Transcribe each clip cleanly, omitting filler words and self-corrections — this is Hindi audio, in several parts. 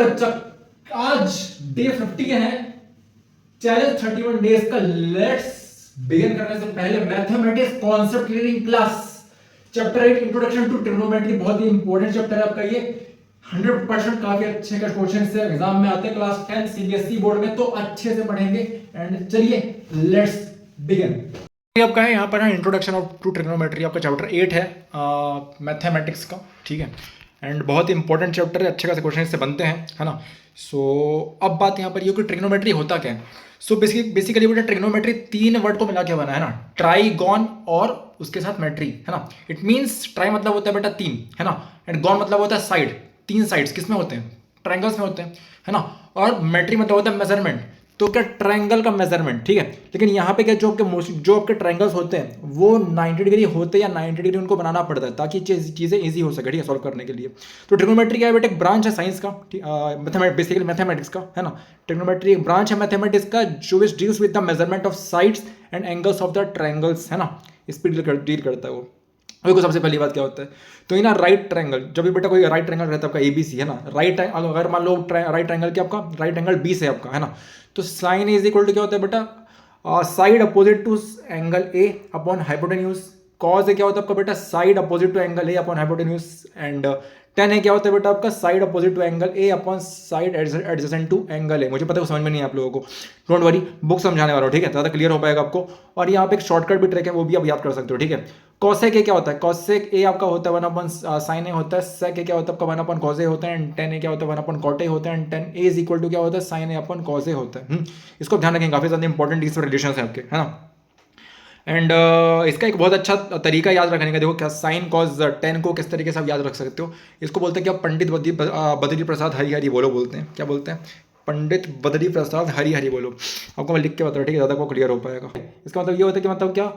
बच्चा, आज डे 50 के हैं, चैलेंज 31 डेज का। लेट्स बिगिन करने से पहले mathematics concept clearing class chapter 8 introduction to trigonometry, बहुत ही इंपॉर्टेंट चैप्टर है आपका ये। 100% काफी अच्छे का क्वेश्चन से एग्जाम में आते हैं क्लास 10 सीबीएसई बोर्ड में, तो अच्छे से पढ़ेंगे। एंड चलिए लेट्स बिगिन। आपका है यहाँ पर है इंट्रोडक्शन ऑफ टू ट्रिग्नोमेट्री, आपका चैप्टर 8 है मैथमेटिक्स का, ठीक है। एंड बहुत ही इंपॉर्टेंट चैप्टर है, अच्छे खासे क्वेश्चन इससे बनते हैं, है ना। सो अब बात यहाँ पर ये कि ट्रिग्नोमेट्री होता क्या है। सो बेसिकली बेटा ट्रिग्नोमेट्री 3 वर्ड को मिला के बना है ना, ट्राईगॉन और उसके साथ मेट्री, है ना। इट मीन्स ट्राई मतलब होता है बेटा 3, है ना, एंड गॉन मतलब होता है साइड। 3 साइड्स किस में होते हैं, ट्रायंगल्स में होते हैं, है ना। और मेट्री मतलब होता है मेजरमेंट, तो क्या ट्रायंगल का मेजरमेंट, ठीक है। लेकिन यहाँ पे क्या जो आपके ट्रायंगल्स होते हैं वो 90 डिग्री होते हैं, या 90 डिग्री उनको बनाना पड़ता है ताकि चीज़ें इजी हो सके, ठीक है, सॉल्व करने के लिए। तो ट्रिग्नोमेट्री क्या है बेटा, एक ब्रांच है साइंस का, बेसिकली मैथमेटिक्स का, है ना। ट्रिग्नोमेट्री एक ब्रांच है मैथमेटिक्स का जो which deals with the measurement of sides and angles of the triangles, है ना। इस पर डील करता है वो। देखो सबसे पहली बात क्या होता है, तो ये ना राइट ट्रायंगल, जब भी बेटा कोई राइट ट्रायंगल रहता है आपका एबीसी, है ना। अगर मान लो राइट ट्रायंगल क्या आपका राइट एंगल बी से आपका, है ना, तो साइन इज इक्वल टू क्या होता है बेटा, side opposite to angle A upon hypotenuse. Cos A क्या होता है आपका बेटा, side opposite to angle A upon hypotenuse. And tan A क्या होता है बेटा आपका, side opposite to angle A upon side adjacent to angle A. मुझे पता है समझ में नहीं है आप लोगों को, डोंट वरी, बुक समझाने वाला हूँ, ठीक है, ज़्यादा क्लियर हो पाएगा आपको। और यहाँ पे एक शॉर्टकट भी ट्रिक है, वो भी आप याद कर सकते हो, ठीक है। कॉसेक ए क्या होता है, कॉसेक ए आपका होता है 1 अपॉन साइन ए होता है। सेक ए क्या होता है आपका 1 अपॉन कॉज ए होता है। एंड टेन ए क्या होता है 1 अपॉन कॉट ए होता है। And tan A is equal to क्या होता है, sine A upon cos A होता है। इसको ध्यान रखेंगे, काफी ज्यादा इंपॉर्टेंट इसमें रिलेशन है आपके, है ना। एंड इसका एक बहुत अच्छा तरीका याद रखने का, देखो क्या साइन कॉज टेन को किस तरीके से आप याद रख सकते हो। इसको बोलते हैं क्या, पंडित बद्री प्रसाद हरि बोलो बोलते हैं, क्या बोलते हैं, पंडित बद्री प्रसाद हरि बोलो। आपको मैं लिख के बता रहा हूँ, ठीक है, ज़्यादा को क्लियर हो पाएगा। इसका मतलब ये होता है कि मतलब क्या,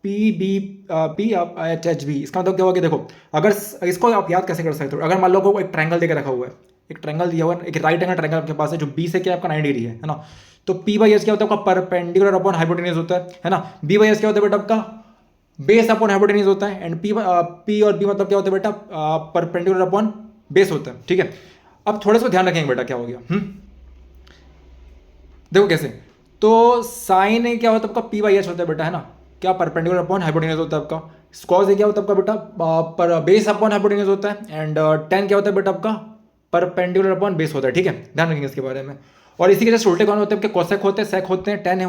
PBPHHB, इसका मतलब क्या होगा कि देखो, अगर इसको आप याद कैसे कर सकते हो, अगर मान लो को एक ट्रायंगल देकर रखा हुआ है, एक ट्रायंगल दिया हुआ है, एक राइट एंगल ट्रायंगल आपके पास है जो बी से क्या आपका 90 डिग्री है ना। तो पी बाई एस क्या होता है आपका परपेंडिकुलर अपॉन हाइपोटेन्यूज होता है ना। बी बाई एस क्या होता है बेटा आपका बेस अपॉन हाइपोटेन्यूज होता है। एंड पी और बी मतलब क्या होता है बेटा, परपेंडिकुलर अपॉन बेस होता है, ठीक है। अब थोड़े से ध्यान रखेंगे बेटा, क्या हो गया, देखो कैसे, तो साइन ए क्या होता है आपका पी बाई एच होता है बेटा, है ना, क्या परपेंडिकुलर अपॉन हाइपोटेन्यूज होता है आपका। कॉस ए क्या होता है आपका बेटा, पर बेस अपॉन हाइपोटेन्यूज होता है। एंड टेन क्या होता है बेटा आपका परपेंडिकुलर अपॉन बेस होता है, ठीक है, ध्यान रखेंगे इसके बारे में। और इसी के जैसे उल्टे कौन होते हैं आपके, कोसेक होते हैं, सेक होते हैं, टेन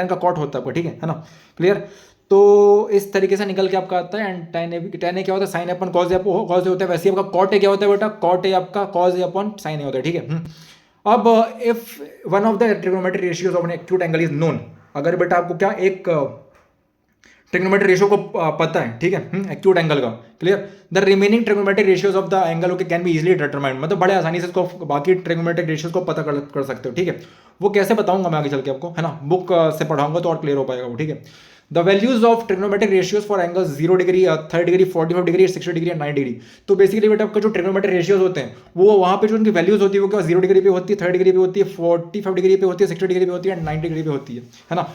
का कॉट होता है आपका, ठीक है ना, क्लियर। तो इस तरीके से निकल के आपका आता है। एंड टेन ए क्या होता है साइन अपन कॉज ए होता है, वैसे आपका कॉट ए क्या होता है बेटा, कॉट ए आपका cause A upon sine A होता है, ठीक है। अब if one of the trigonometric ratios of an acute angle is known, अगर बेटा आपको क्या एक ट्रिग्नोमेट्रिक रेशियो को पता है, ठीक है, एक्यूट एंगल का, clear, the remaining trigonometric ratios of the angle okay can be easily determined, मतलब बड़े आसानी से इसको बाकी ट्रिग्नोमेट्रिक रेशियोज को पता कर सकते हो, ठीक है। वो कैसे बताऊंगा मैं आगे चल के आपको, है ना, बुक से पढ़ाऊंगा तो और क्लियर हो पाएगा वो, ठीक है। The values of trigonometric ratios for angles 0 degree, 30 degree, 45 degree, 60 degree and 90 degree. तो बेसिकली बेटा आपका जो ट्रिग्नोमेट्रिक रेशियोज होते हैं वो वहाँ पे जो उनकी वैल्यूज होती है वो क्या 0 डिग्री पे होती है, 30 डिग्री पे होती है, 45 डिग्री पे होती है, 60 डिग्री पे होती है एंड 90 डिग्री पे होती है ना।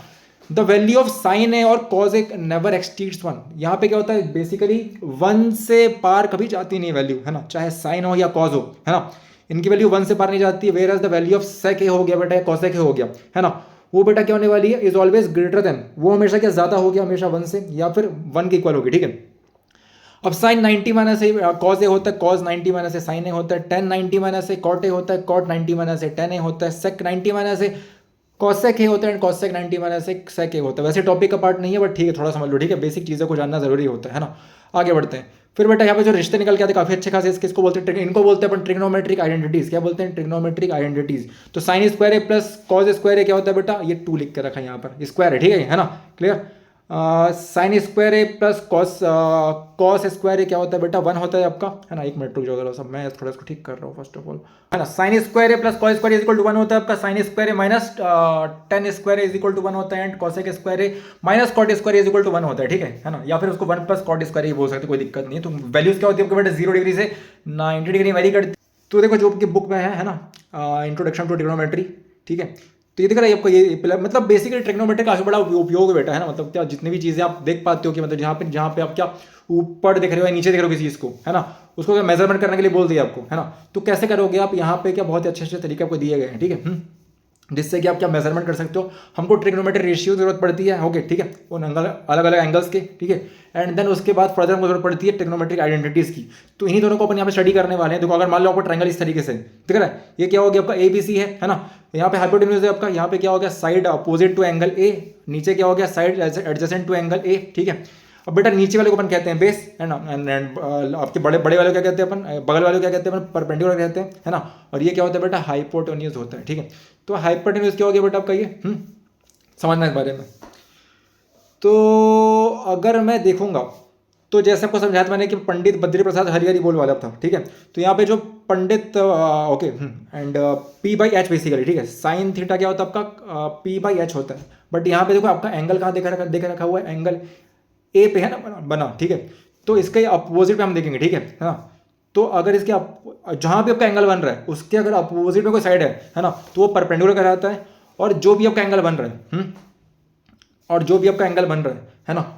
द वैल्यू ऑफ साइन ए और कॉज ए नेवर एक्सटीड्स 1। यहाँ पे क्या होता है बेसिकली 1 से पार कभी जाती नहीं वैल्यू, है ना, चाहे साइन हो या कॉज हो, है ना, इनकी वैल्यू 1 से पार नहीं जाती है। Whereas the value of sec A हो गया बेटा, कॉसेक ए हो गया, है ना, वो बेटा क्या होने वाली है, इज ऑलवेज ग्रेटर देन, वो हमेशा क्या ज्यादा हो गया, हमेशा 1 से, या फिर 1 के इक्वल होगी, ठीक है। अब sine 90 minus A cos A होता है, कॉज 90 माइनस ए साइन ए होता है, tan 90 minus A cot A होता है, कॉट 90 माइनस ए टेन ए होता है, सेक 90 माइनस ए कॉसेक ए होता है एंड कॉसेक 90 माइनस सेक ए होता है। वैसे टॉपिक का पार्ट नहीं है बट ठीक है, थोड़ा समझ लो, ठीक है, बेसिक चीज़ों को जानना जरूरी होता है ना। आगे बढ़ते हैं, फिर बेटा यहाँ पे जो रिश्ते निकल के आते हैं काफी अच्छे खासे, इसको बोलते हैं, इनको बोलते हैं अपन ट्रिग्नोमेट्रिक आइडेंटिटीज। क्या बोलते हैं, ट्रिग्नोमेट्रिक आइडेंटिटीज। तो sign square A plus cos square ए क्या होता है बेटा, ये 2 लिख के रखा है यहाँ पर, स्क्वायर है, ठीक है ना, clear. Sign square A plus cos square ए क्या होता है बेटा 1 होता है आपका, है ना। 1 मिनट रुक जाओ सब, मैं थोड़ा इसको ठीक कर रहा हूँ फर्स्ट ऑफ ऑल, है ना। Sine square A plus cos square is equal to 1 होता है आपका, sine square A minus tan square is equal to 1 होता है and cosec square A minus cot square is equal to 1 होता है, ठीक है ना। या फिर उसको 1 प्लस कॉट स्क्वायर ही बोल सकते, कोई दिक्कत नहीं है। तो वैल्यूज क्या होती है आपके बेटा 0 डिग्री से 90 डिग्री वेरी करती। तो देखो जो आपकी बुक में है ना, इंट्रोडक्शन टू ट्रिग्नोमेट्री, ठीक है, तो ये दिख रहा है आपको, ये मतलब बेसिकली ट्रिग्नोमेट्री काफी बड़ा उपयोग है बेटा, है ना। मतलब क्या जितनी भी चीजें आप देख पाते हो कि मतलब जहाँ पे आप क्या ऊपर देख रहे हो या नीचे देख रहे हो किसी चीज को, है ना, उसको क्या मेजरमेंट करने के लिए बोल दिया आपको, है ना। तो कैसे करोगे आप, यहाँ पे क्या बहुत अच्छे अच्छे तरीके आपको दिए गए हैं, ठीक है, जिससे कि आप क्या मेजरमेंट कर सकते हो। हमको ट्रिग्नोमेट्री रेशियो की जरूरत पड़ती है, ओके, ठीक है, उन अलग अलग एंगल्स के, ठीक है। एंड देन उसके बाद फर्दर हमको जरूरत पड़ती है ट्रिग्नोमेट्रिक आइडेंटिटीज की। तो इन्हीं दोनों को अपन यहाँ पे स्टडी करने वाले हैं। देखो, अगर मान लो आपको ट्रायंगल इस तरीके से दिख रहा है, ये क्या हो गया आपका ABC है ना। यहाँ पे हाइपोटेन्यूज है आपका, यहाँ पे क्या हो गया side opposite to angle A, नीचे क्या हो गया side adjacent to angle A, ठीक है। अब बेटा नीचे वाले को अपन कहते हैं बेस, है ना, एंड आपके बड़े बड़े वाले को क्या कहते हैं अपन, बगल वाले को क्या कहते हैं अपन, परपेंडिकुलर कहते हैं, है ना। और ये क्या होता है बेटा, हाइपोटेन्यूज होता है, ठीक है। तो हाइपोटेन्यूज क्या हो गया बेटा आपका ये, समझना इस बारे में। तो अगर मैं देखूंगा तो जैसे आपको समझाया था मैंने कि पंडित बद्री प्रसाद हरिहरी बोल वाला था, ठीक है। तो यहाँ पे जो पंडित ओके एंड P/H बेसिकली, ठीक है, साइन थीटा क्या होता है आपका P/H होता है। बट यहाँ पे देखो आपका एंगल कहाँ देखा रखा हुआ है, एंगल ए पे है ना बना, ठीक है। तो इसके अपोजिट पे हम देखेंगे, ठीक है ना। तो अगर इसके जहाँ भी आपका एंगल बन रहा है उसके अगर अपोजिट में कोई साइड है ना, तो वो परपेंडिकुलर कहलाता है। और जो भी आपका एंगल बन रहा है और जो भी आपका एंगल बन रहा है ना,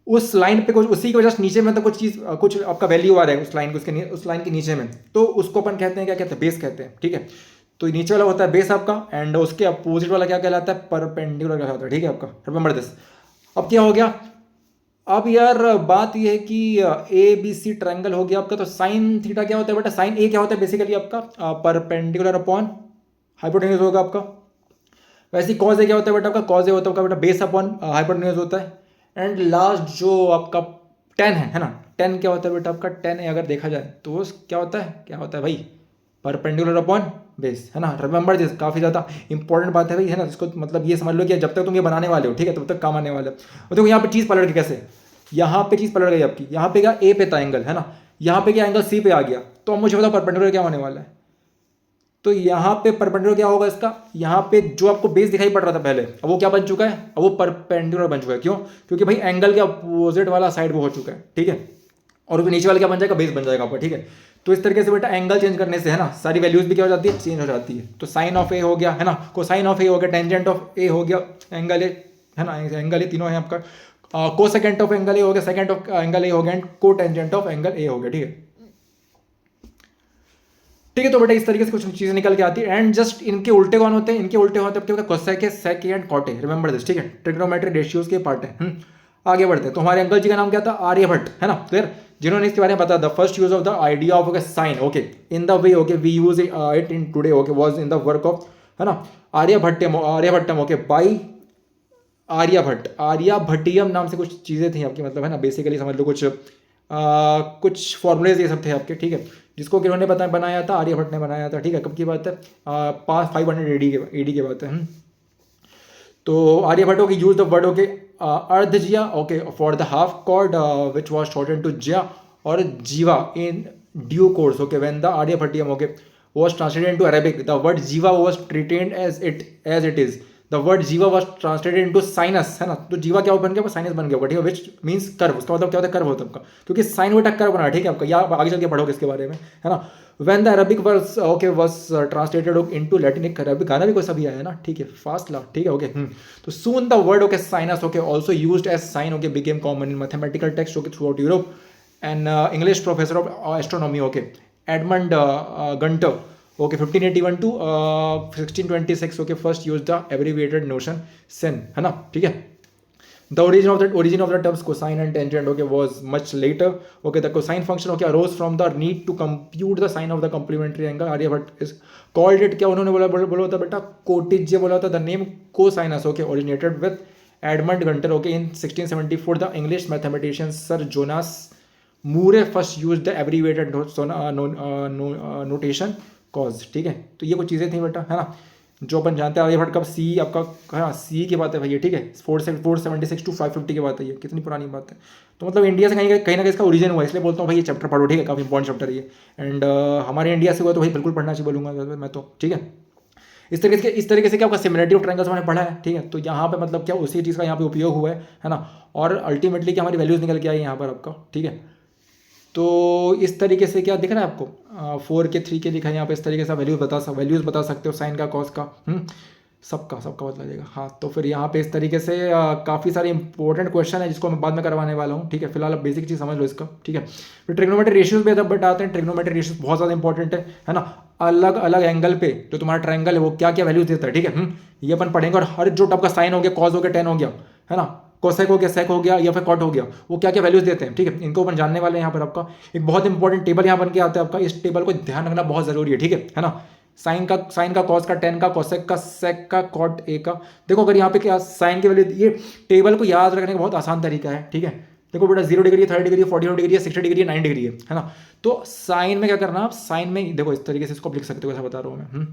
उस लाइन पे कुछ उसी की वजह से नीचे में तो कुछ चीज कुछ आपका वैल्यू आ रहा है उस लाइन को, उस लाइन के नीचे में, तो उसको अपन कहते हैं, क्या कहते हैं, बेस कहते हैं, ठीक है। तो नीचे वाला होता है बेस आपका, एंड उसके अपोजिट वाला क्या कहलाता है, परपेंडिकुलर कहलाता है, ठीक है आपका, रिमेंबर दिस। अब क्या हो गया, अब यार बात यह है कि ABC ट्रायंगल हो गया आपका। तो साइन थीटा क्या होता है बेटा, साइन ए क्या होता है बेसिकली आपका परपेंडिकुलर अपॉन हाइपोटेन्यूज होगा आपका। वैसे ही कॉज ए क्या होता है बेटा आपका, कॉज ए होता है बेटा बेस अपॉन हाइपोटेन्यूज होता है। एंड लास्ट जो आपका टेन है ना, टेन क्या होता है बेटा आपका, टेन ए अगर देखा जाए तो वो क्या होता है भाई, परपेंडिकुलर अपॉन बेस, है ना। रिमेंबर दिस, काफी ज्यादा इंपॉर्टेंट बात है भाई, है ना। इसको मतलब ये समझ लो कि जब तक तुम ये बनाने वाले हो, ठीक है, तब तक काम आने वाले हो। और देखो यहाँ पे चीज पलट गई कैसे, यहाँ पे चीज पलट गई आपकी, यहाँ पे क्या ए पे था एंगल, है ना, यहाँ पे क्या एंगल सी पे आ गया। तो अब मुझे बताओ परपेंडिकुलर क्या होने वाला है। तो यहाँ पे परपेंडिकुलर क्या होगा इसका, यहाँ पे जो आपको बेस दिखाई पड़ रहा था पहले, अब वो क्या बन चुका है, अब वो परपेंडिकुलर बन चुका है। क्यों, क्योंकि भाई एंगल के अपोजिट वाला साइड वो हो चुका है, ठीक है। और नीचे वाला क्या बन जाएगा, बेस बन जाएगा आपका, ठीक है। तो इस तरीके से बेटा एंगल चेंज करने से, है ना, सारी वैल्यूज भी क्या हो जाती है, चेंज हो जाती है। तो साइन ऑफ ए हो गया, है ना, कोसाइन ऑफ ए हो गया, टेंजेंट ऑफ ए हो गया, एंगल ए, है ना, एंगल ए तीनों है आपका, कोसेकेंट ऑफ एंगल ए हो गया, सेकेंड ऑफ एंगल ए हो गया, एंड को टेंजेंट ऑफ एंगल ए हो गया, ठीक है। ठीक है, तो बेटा इस तरीके से कुछ चीजें निकल के आती है। एंड जस्ट इनके उल्टे कौन होते हैं, इनके उल्टे होते हैं आपके cosec, sec and cot, remember this, ठीक है, ट्रिग्नोमेट्री रेशियोज के पार्ट है। आगे बढ़ते हैं। तो हमारे अंकल जी का नाम क्या था, आर्यभट्ट, है ना, क्लियर, जिन्होंने इसके बारे में बताया, the first use of the idea of sine, okay, in the way, okay, we use it in today, okay, was in the work of, है ना, आर्यभट्टम, ओके, बाई आर्यभट्टियम नाम से कुछ चीजें थी आपकी, मतलब, है ना, बेसिकली समझ लो कुछ फॉर्मुलेज ये सब थे आपके, ठीक है, जिसको किन्होंने बनाया था, आर्यभट्ट ने बनाया था, ठीक है। कब की बात है, पास 500 AD की बात है। तो आर्यभट्टो की use the word, okay, ardhajya, okay, for the half chord which was shorten to jya और jiva in due course, okay, when the Aryabhatiyam, okay, was translated into Arabic, the word jiva was retained as it is. The word jiva was translated into sinus, है ना। तो जीवा क्या बन गया, साइनस बन गया, ठीक है, which means कर्व। उसका मतलब क्या होता है, कर्व होता है आपका, क्योंकि साइन बेटा कर्व बना, ठीक है आपका, या आगे चल के पढ़ोगे इसके बारे में, है ना। When the Arabic was okay was translated into Latinic, Arabic गाना भी कोई सा भी आया है ना, ठीक है, फास्ट ला, ठीक है, ओके। तो soon the word, okay, sinus, okay, also used as sign, okay, became common in mathematical text, okay, throughout Europe. And English professor of astronomy, okay, Edmund Gunter, okay, 1581 to 1626, okay, first used the abbreviated notion sin, है ना, ठीक है। The origin of the terms cosine and tangent, okay, was much later. Okay, the cosine function, okay, arose from the need to compute the sine of the complementary angle. Aryabhatta is called it, क्या उन्होंने बोला होता बेटा, कोटिज्य बोला होता। The name cosinus, okay, originated with Edmund Gunter, okay, in 1674. The English mathematician Sir Jonas Moore first used the abbreviated notation cos, ठीक है। तो ये कुछ चीज़ें थी बेटा, है ना, जो अपन जानते हैं। आर्यभट्ट कब सी आपका, हाँ, सी की बात है भैया, ठीक है, 476 to 550 की बात है, ये कितनी पुरानी बात है। तो मतलब इंडिया से कहीं ना कहीं इसका ओरिजिन हुआ, इसलिए बोलता हूँ भाई ये चैप्टर पढ़ो, ठीक है, काफी इंपॉर्टेंट चैप्टर है ये। एंड हमारे इंडिया से हुआ तो भाई बिल्कुल पढ़ना चाहिए बोलूँगा मैं तो, ठीक है। इस तरीके से क्या आपका सिमिलरिटी ऑफ ट्रायंगल्स मैंने पढ़ा है, ठीक है। तो यहाँ पे मतलब क्या उसी चीज़ का यहाँ पे उपयोग हुआ है ना, और अल्टीमेटली क्या हमारी वैल्यूज निकल के आई यहाँ पर आपका, ठीक है। तो इस तरीके से क्या दिख रहा है आपको, 4 के 3 के लिखा है यहाँ पे, इस तरीके से वैल्यूज बता सकते हो साइन का, कॉस का। सबका सबका बदला जाएगा। हाँ, तो फिर यहाँ पे इस तरीके से काफ़ी सारे इंपॉर्टेंट क्वेश्चन है जिसको मैं बाद में करवाने वाला हूँ, ठीक है। फिलहाल अब बेसिक चीज़ समझ लो इसका, ठीक है। फिर ट्रिग्नोमेट्री रेशियोज भी तब बताते हैं। ट्रिग्नोमेट्री रेशियोज बहुत ज़्यादा इंपॉर्टेंट है ना। अलग अलग एंगल पे जो तुम्हारा ट्रायंगल है वो क्या क्या वैल्यूज देता है, ठीक है। ये अपन पढ़ेंगे। और हर जो आपका साइन हो गया, कॉस हो गया, टेन हो गया, है ना, कोसेक हो गया, सेक हो गया या फिर कॉट हो गया, वो क्या क्या वैल्यूज देते हैं, ठीक है। इनको अपन जानने वाले हैं। यहाँ पर आपका एक बहुत इंपॉर्टेंट टेबल यहाँ बन के आता है आपका। इस टेबल को ध्यान रखना बहुत जरूरी है, ठीक है ना। साइन का, कॉस का, टेन का, कोसेक का, सेक का, कॉट ए का। देखो अगर यहाँ पे क्या साइन की वैल्यू, ये टेबल को याद रखने का बहुत आसान तरीका है, ठीक है। देखो बेटा 0 degree, 30 degree, 45 degree, 60 degree, 9 degree है ना। तो साइन में क्या करना आप, साइन में देखो इस तरीके से इसको लिख सकते हो, ऐसा बता रहा हूँ मैं।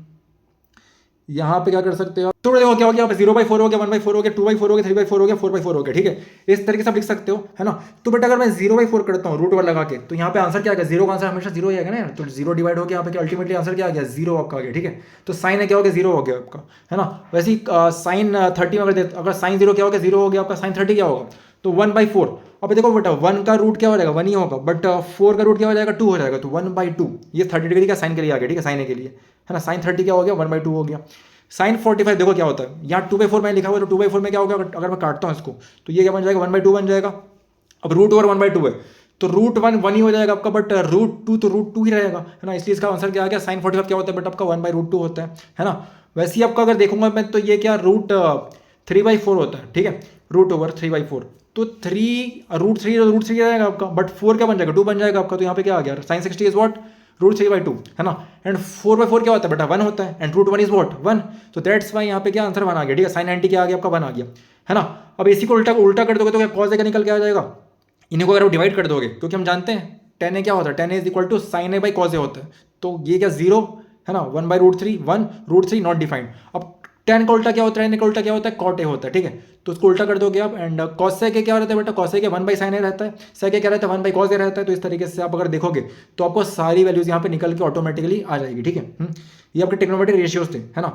यहाँ पे क्या कर सकते हो, तो देखो क्या हो गया, 0/4 हो गया, 1/4 हो गया, 2/4 हो गया, 3/4 हो गया, 4/4 हो गया, ठीक है। इस तरीके से आप लिख सकते हो, है ना। तो बेटा अगर मैं 0/4 करता हूँ रूट 1 लगा के, तो यहाँ पे आंसर क्या आ गया, 0 का आंसर हमेशा 0 ही आएगा ना। तो 0 डिवाइड हो गया यहाँ पे, अल्टीमेटली आंसर क्या आ गया, 0 आपका आ गया, ठीक है। तो साइन है क्या हो गया, 0 हो गया आपका, है ना। वैसे ही साइन 30 में अगर साइन 0 क्या हो गया, 0 हो गया आपका, साइन 30 क्या होगा, तो 1/4। अब देखो बेटा 1 का रूट क्या हो जाएगा, 1 ही होगा, बट 4 का रूट क्या हो जाएगा, 2 हो जाएगा, तो 1/2। ये 30 डिग्री का साइन के लिए आ गया, ठीक है, साइन के लिए, है ना। साइन 30 क्या हो गया, 1/2 हो गया। साइन 45 देखो क्या होता है, यहाँ 2/4 में लिखा हुआ है, तो 2/4 में क्या होगा, अगर मैं काटता हूँ इसको, तो ये क्या बन जाएगा, 1/2 बन जाएगा। अब रूट ओवर 1/2 है, तो रूट 1 ही हो जाएगा आपका, बट रूट 2 तो रूट 2 ही रहेगा, है ना। इसलिए इसका आंसर क्या आ गया, साइन 45 क्या होता है, बट आपका 1/√2 होता है ना। वैसे ही आपका अगर देखूंगा मैं, तो ये क्या रूट 3/4 होता है, ठीक है, रूट ओवर 3/4। तो रूट थ्री रहेगा आपका, बट 4 क्या बन जाएगा, 2 बन जाएगा आपका। तो यहाँ पे क्या आ गया, साइन 60 इज वॉट, √3/2, है ना। एंड 4/4 क्या होता है बेटा, 1 होता है, एंड √1 इज वॉट, 1। तो दैट्स वाई यहाँ पे क्या आंसर 1 आ गया, ठीक है। साइन 90 क्या आ गया आपका, 1 आ गया, है ना। अब इसी को उल्टा कर दोगे तो क्या कॉस ए का निकल के आ जाएगा। इन्हीं को अगर आप डिवाइड कर दोगे, क्योंकि हम जानते हैं टेन ए क्या होता है, tan A is equal to sine A by cos A होता है। तो ये क्या 0, है ना, 1/√3, 1 √3 नॉट डिफाइंड। अब टेन का उल्टा क्या होता है, टेन का उल्टा क्या होता है, कॉट ए होता है, ठीक है। तो उसको उल्टा कर दोगे आप, एंड कॉस के क्या रहता है बेटा, कॉस के 1/sin ए रहता है, सेक क्या रहता है, 1/cos ए रहता है। तो इस तरीके से आप अगर देखोगे तो आपको सारी वैल्यूज यहाँ पे निकल के ऑटोमेटिकली आ जाएगी, ठीक है। ये आपके ट्रिग्नोमेट्रिक रेशियोज थे, है ना।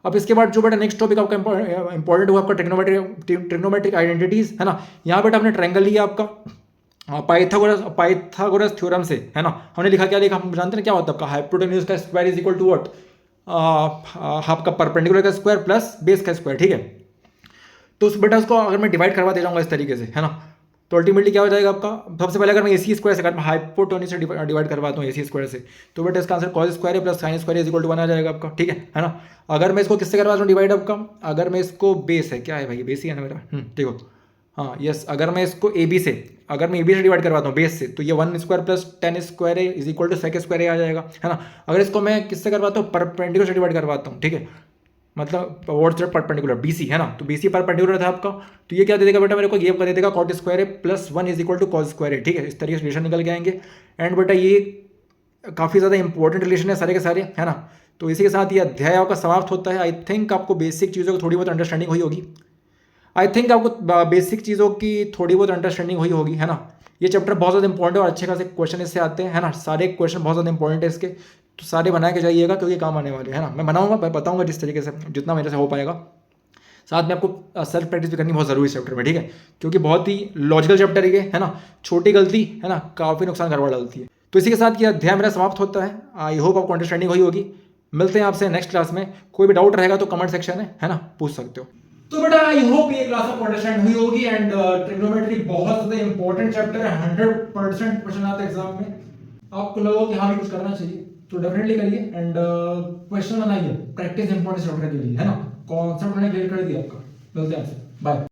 अब इसके बाद जो बेटा नेक्स्ट टॉपिक आपका इंपॉर्टेंट हुआ आपका ट्रिग्नोमेट्रिक आइडेंटिटीज, है ना। यहाँ बेटा आपने ट्रायंगल लिया आपका पाइथागोरस थ्योरम से, है ना। हमने लिखा क्या लिखा, हम जानते हैं क्या होता है आपका, हाइपोटेन्यूज का square is equal to what, half का परपेंडिकुलर का स्क्वायर प्लस बेस का स्क्वायर, ठीक है। तो उस बेटा उसको अगर मैं डिवाइड करवा दे जाऊंगा इस तरीके से, है ना, तो अल्टीमेटली क्या हो जाएगा आपका, सबसे पहले अगर मैं AC स्क्वायर से, अगर मैं हाइपोटेन्यूज से डिवाइड करवाता हूँ AC स्क्वायर से, तो बेटा इसका आंसर कॉस स्क्वायर है plus sine square is equal to 1 आ जाएगा आपका, ठीक है ना। अगर मैं इसको किससे करवाता हूँ डिवाइड आपका, अगर मैं इसको बेस है, क्या है भाई, बेस ही है ना मेरा, देखो, हाँ यस, अगर मैं इसको AB से, अगर मैं AB से डिवाइड करवाता हूँ बेस से, तो ये 1 स्क्वायर प्लस 10 स्क्वायर है is equal to sec square आ जाएगा, है ना। अगर इसको मैं किससे करवाता हूँ, परपेंडिकुलर से डिवाइड करवाता हूँ, ठीक है, मतलब व्हाट्स परपेंडिकुलर, BC, है ना। तो BC परपेंडिकुलर था आपका, तो ये क्या दे देगा बेटा मेरे को, ये दे देगा कॉट स्क्वायर है plus 1 is equal to cos square है, ठीक है। इस तरीके से रिलेशन निकल के आएंगे। एंड बेटा ये काफ़ी ज़्यादा इंपॉर्टेंट रिलेशन है सारे के सारे, है ना। तो इसी के साथ ये अध्याय आपका समाप्त होता है। आई थिंक आपको बेसिक चीज़ों की थोड़ी बहुत अंडरस्टैंडिंग हुई होगी, आई थिंक आपको बेसिक चीज़ों की थोड़ी बहुत अंडरस्टैंडिंग हुई होगी, है ना। ये चैप्टर बहुत ज़्यादा इंपॉर्टेंट है और अच्छे खासे क्वेश्चन इससे आते हैं, है ना। सारे क्वेश्चन बहुत ज़्यादा इंपॉर्टेंट है इसके, तो सारे बना के जाइएगा क्योंकि काम आने वाले, है ना। मैं बनाऊंगा, मैं बताऊंगा जिस तरीके से, जितना मेरे से हो पाएगा। साथ में आपको सेल्फ प्रैक्टिस भी करनी बहुत ज़रूरी है चैप्टर में, ठीक है, क्योंकि बहुत ही लॉजिकल चैप्टर है ना। छोटी गलती, है ना, काफ़ी नुकसान करवा डालती है। तो इसी के साथ ये अध्याय मेरा समाप्त होता है। आई होप आपको अंडरस्टैंडिंग हुई होगी। मिलते हैं आपसे नेक्स्ट क्लास में। कोई भी डाउट रहेगा तो कमेंट सेक्शन है ना, पूछ सकते हो। तो बेटा आई होप ये क्लास आपको अंडरस्टैंड हुई होगी। एंड ट्रिग्नोमेट्री बहुत ज्यादा इंपॉर्टेंट चैप्टर है, 100% क्वेश्चन आता है एग्जाम में। आपको लगा कि हाँ भी कुछ करना चाहिए तो डेफिनेटली करिए, एंड क्वेश्चन बनाइए, प्रैक्टिस इंपॉर्टेंट चैप्टर के लिए, है ना। कॉन्सेप्ट मैंने क्लियर कर दिया आपका। मिलते हैं आपसे, बाय।